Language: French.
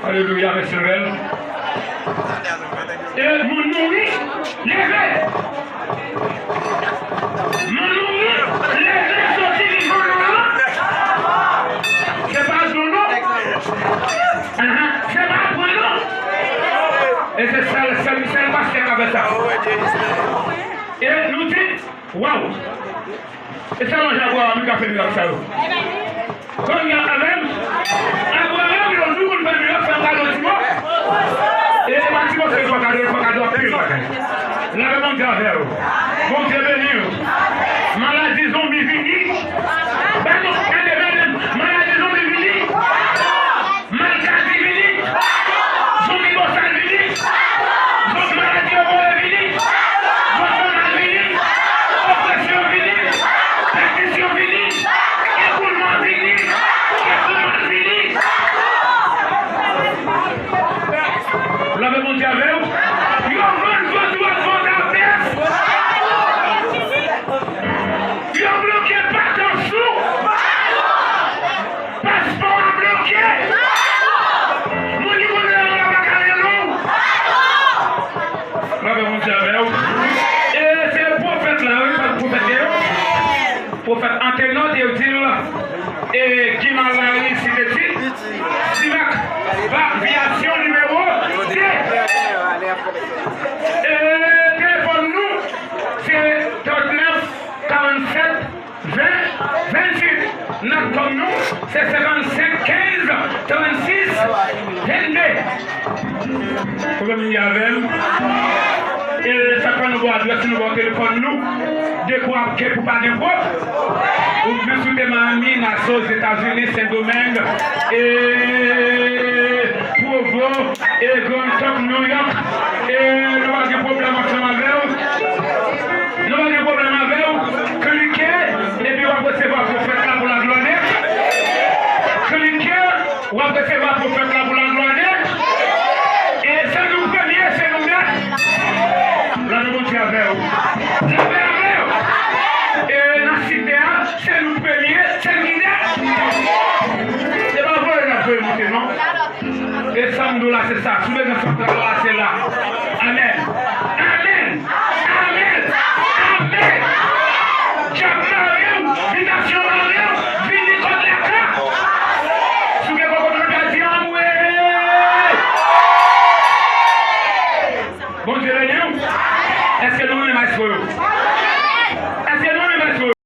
Alléluia, monsieur Rel. Et mon nourri, levez. Mon nourri, levez, sorti du monde. C'est pas son nom. C'est pas son nom. Et c'est ça, c'est le pasteur qui avait ça. Et nous dit, waouh. Et ça, moi, j'ai à boire un café de la salle. Quand il y a quand même, Abraham, il a dit qu'on va lui faire un bâtiment. Et le bâtiment, c'est le cadeau pile. Là, mon Dieu, mon Dieu béni. Maladie zombie vini. Maladie zombie vini. Maladie vini. Zombie bossal vini. Zombie maladie au vini. Zombie vini. Oppression vini. Perdition vini. Écoulement vini. Écoulement vini. L'avez monté avec vous. Et c'est le prophète là, le prophète anténor, teodil, et gimalari, mirak, variation numéro 2. Et téléphone nous, c'est 39 47 20 28. Notre comme nous, c'est 55 15 36 22. Pour y avait. Et ça peut nous voir adresse nous téléphone nous, de quoi pour pas de quoi. Ou plus sous des mamies, aux États-Unis, Saint-Domingue, et Provo, et Grand Top, New York, et nous avons des problèmes avec vous. Nous avons des problèmes avec vous. Cliquez, et puis on va recevoir pour faire là pour la gloire. Cliquez, on va recevoir pour faire là pour la gloire. Et c'est nous premier, c'est nous là. Là, nous montons avec vous. Et la cité, c'est nous premier, c'est nous là. C'est pas vrai, on a pu monter, non? Et ça, nous là, c'est ça. Tous les enfants, c'est là. Amen.